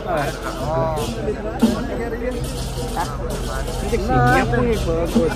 Siap nih bagus.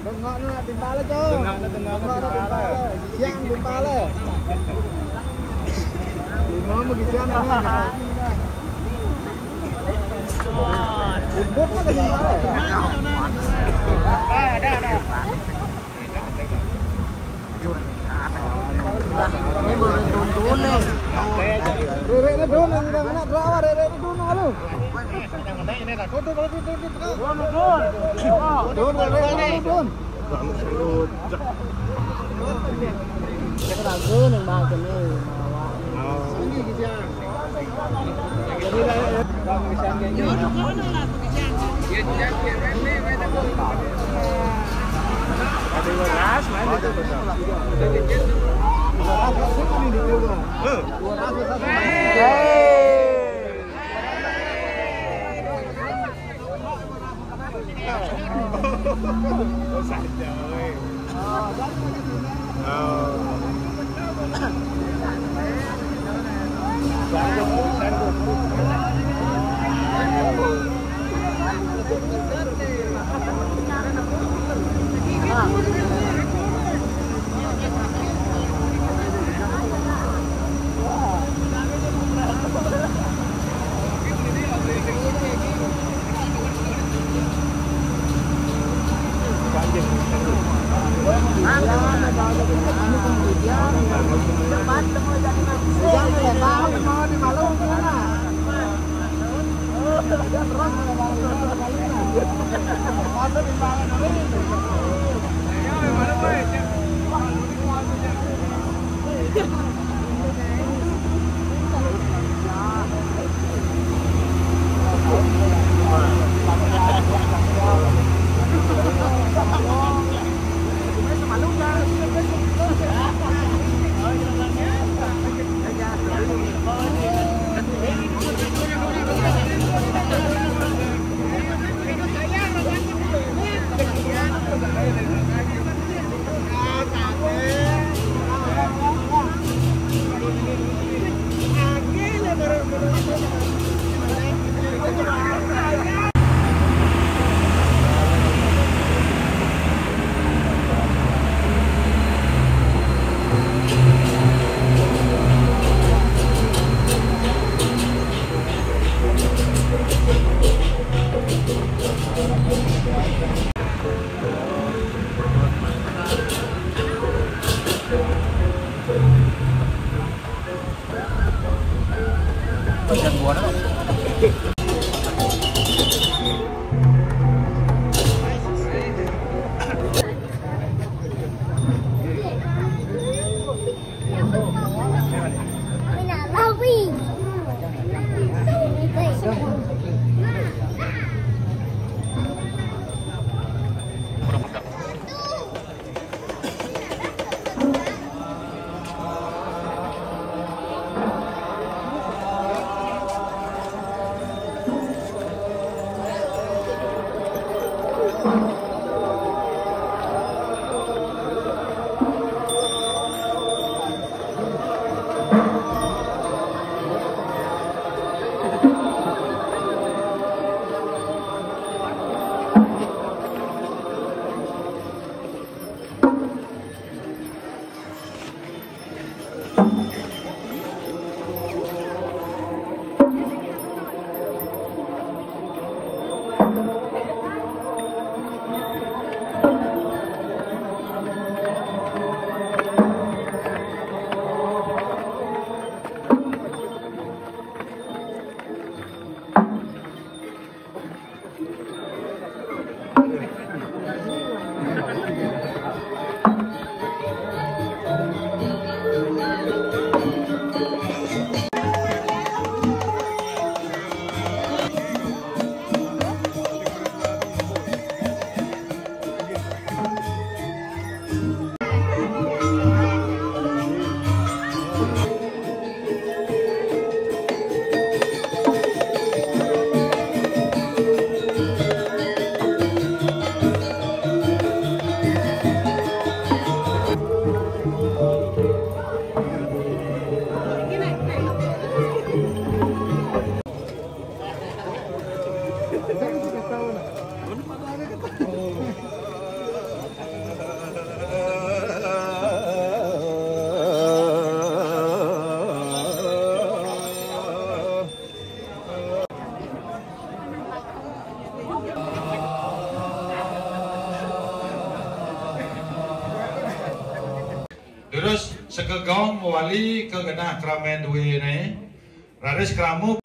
Tengok nak timbal tu. Tengok siang timbal. Lima bagi siang ni. Buat apa timbal? Ada. Ini boleh turun ni. Rere ni turun, nak drawa rere ni turun malu. Hãy subscribe cho kênh Ghiền Mì Gõ để không bỏ lỡ những video hấp dẫn. Terus segegong wali ke genah kramen duwe ne. Raris kramu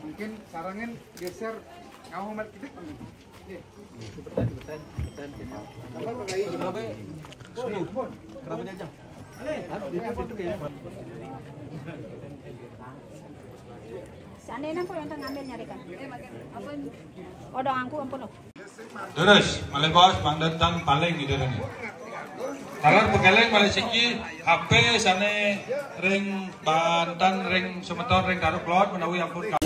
mungkin sarangin geser kamu mat kita seandainya kok yang ngambil nyarikan odong angku ampun loh. Terus malebos mangdatan paling gitu nih. Talar pegeleng malesiki HP sane ring Banten ring Sumeton ring Garut Klot menawi ampun.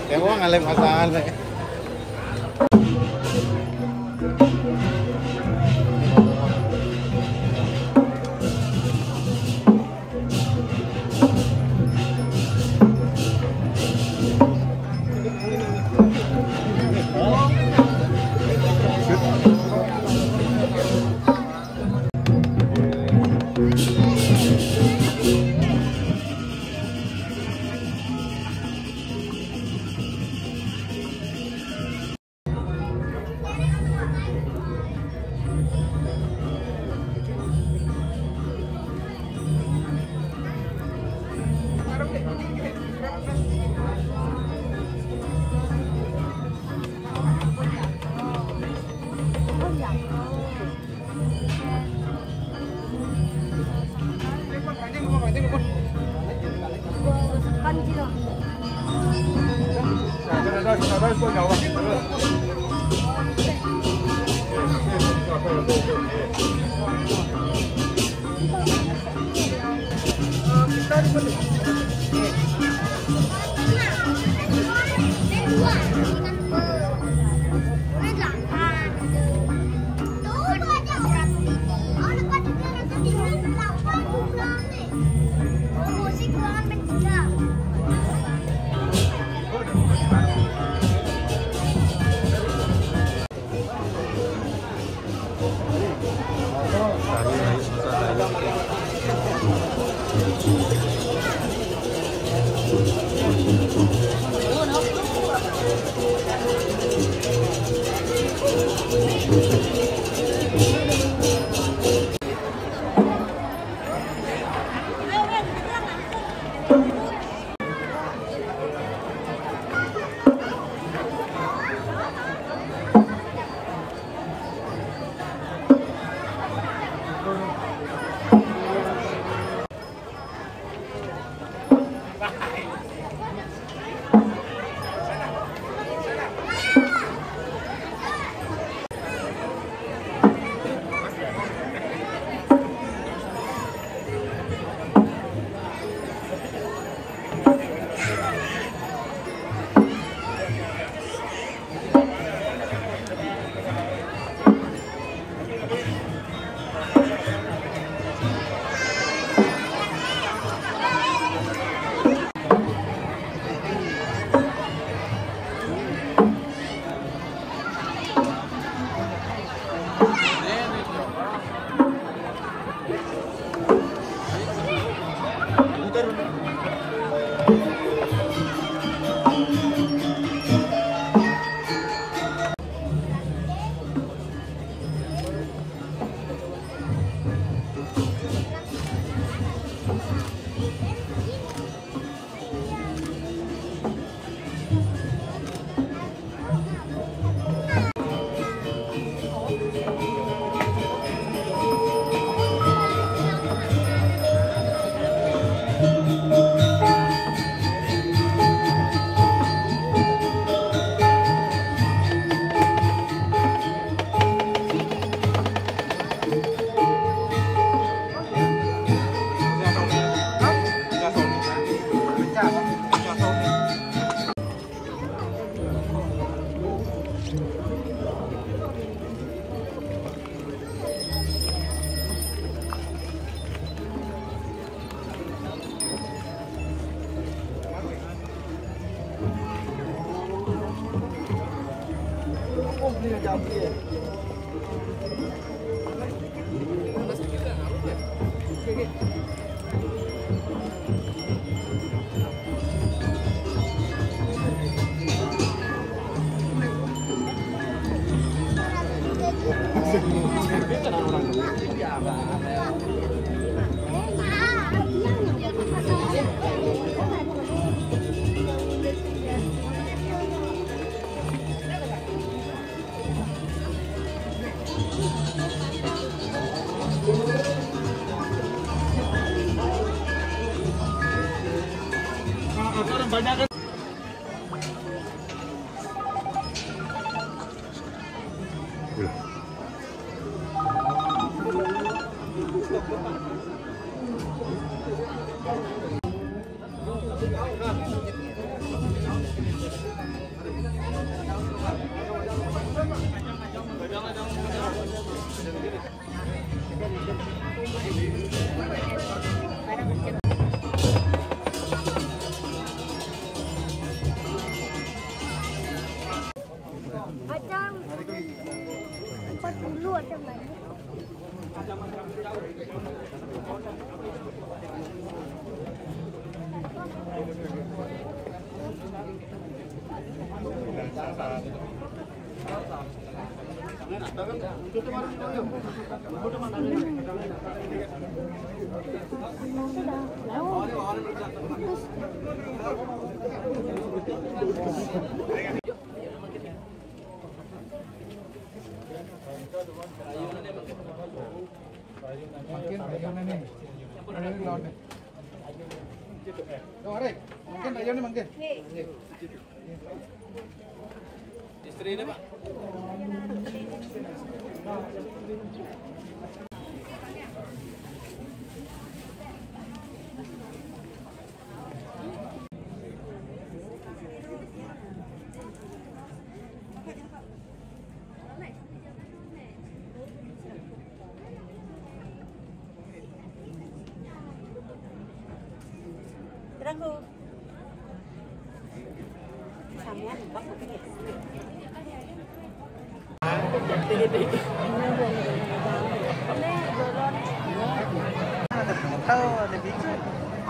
Emang ngalem pasangan. Istri ini, Pak. Aku sampean mbak kepingin.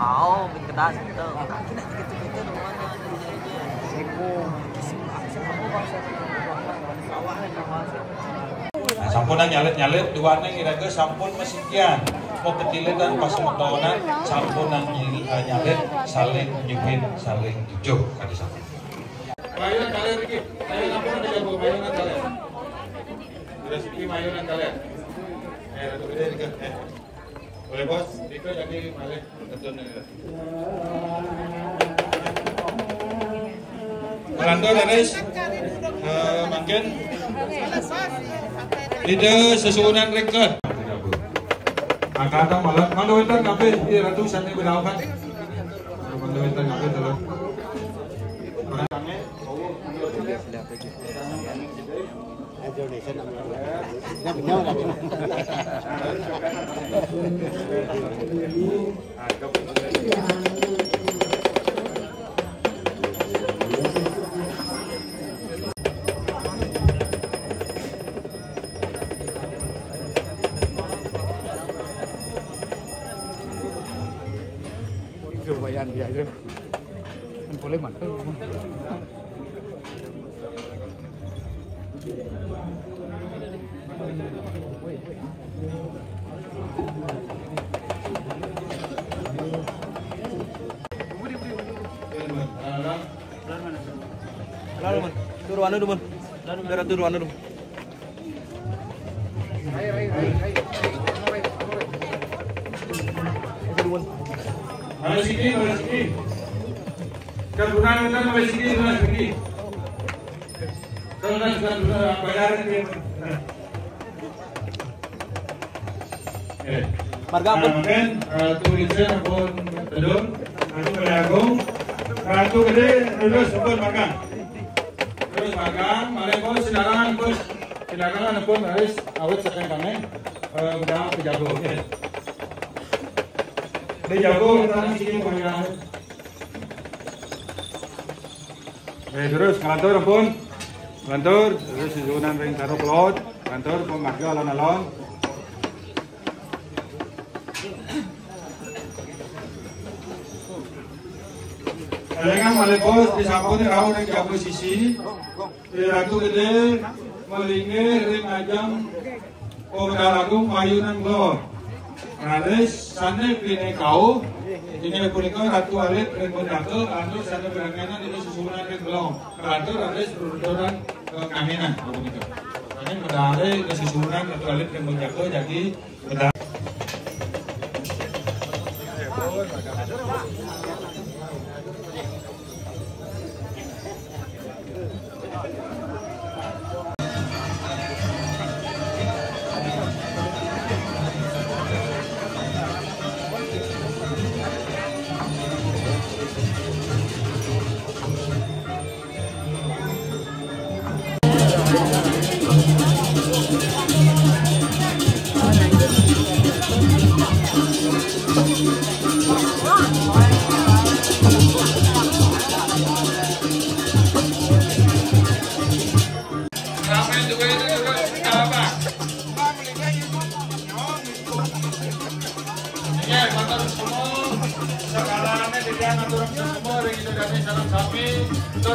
Oh, bikin kertas itu. Kita gitu-gitu namanya. Sampun nyalet-nyalet duanya kira-kira sampun mesekian. Mau ketiletan pas metonan sampun nyalet saling nyupin saling tujuh kali sampun. Mayunan kalian Riki, mayunan apa yang dijago mayunan kalian? Sudah sedikit mayunan kalian. Ratu gede Rika. Boleh bos, Rika jadi malih ketun. Rando Daris, makin ide sesuunan Rika. Angkatan malah, mana winter ngapain? Ini Ratu sana berlawan. Mana winter ngapain dalam? Lumayan dia itu. Boleh mantap. ruangan dulu, Mon. Biar atur ruangan dulu. Mari sini. Kegunaan kita mari sini. Kegunaan bayarin dia. Marga ampun. Ratu Ijen ampun Tedun, Ratu Gede Agung, Ratu Gede terus ampun magang. Terus magang, mari pun silakan ampun harus awet sekian kami udah kejago. Kejago kita sini banyak. Terus kantor ampun, kantor terus susunan ring taruh klot, kantor pun marga alon-alon. Alengan malipos disampun raw ng jago sisi, Ratu Gede malingi ring ajang Pagdalagung mayunan lo. Alis sana pinekau, ini punika Ratu Alit ring Pagdalagung, anu sana berangainan ini susunan ring belong. Ratu Alis berurutan kangenan, begitu. Ini medali kesusunan Ratu Alit ring Pagdalagung jadi medali.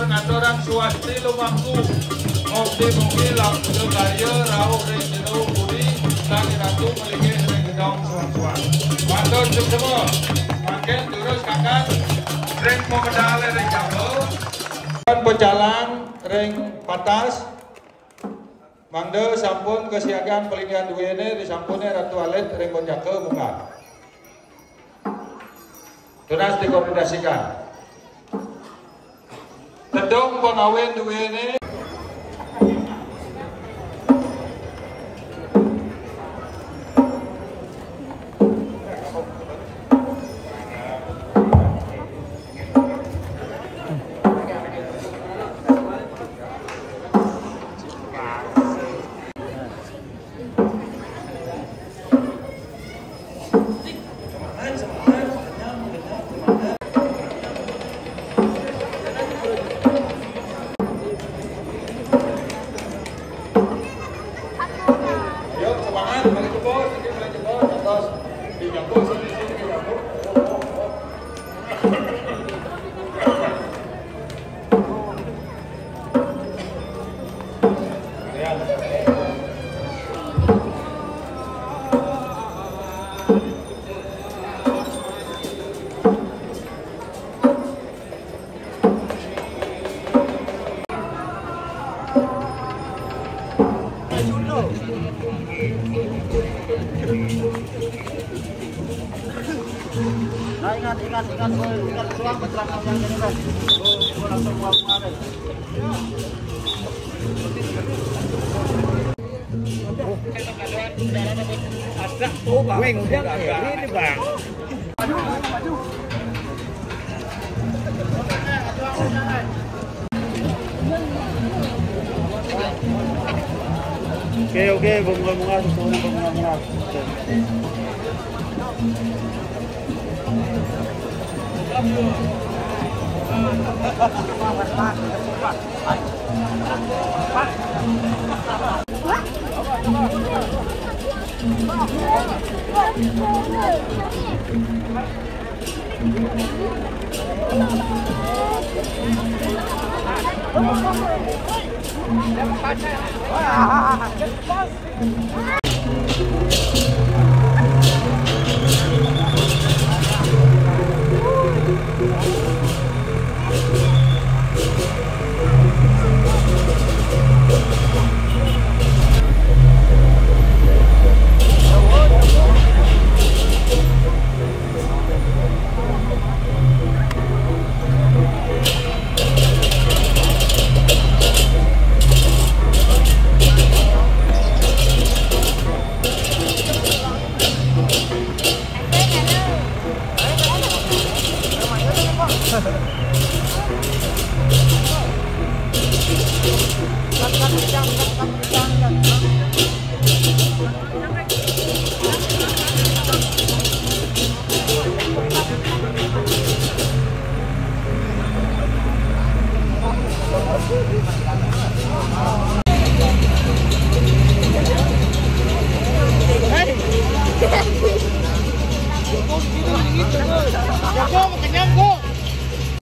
Ngaturan swasti lumangku ngobdi mungkin langsung karya rauh ring jenuh budi lagi ratu meliki ring gedong suan-suan matur semua makin terus kakak ring pemedale ring jago pecalang ring patas mangde sampun kesiagaan pelinian duwene disampune Ratu Alit ring konjake bunga tunas dikoordinasikan Tedong pengawen duwene Ingat suang keterangan yang ini guys. Langsung buang ada. Wing ini bang. Oke, bunga-bunga semuanya bunga-bunga. Kat, kat, kat, kat, kat, kat, kat.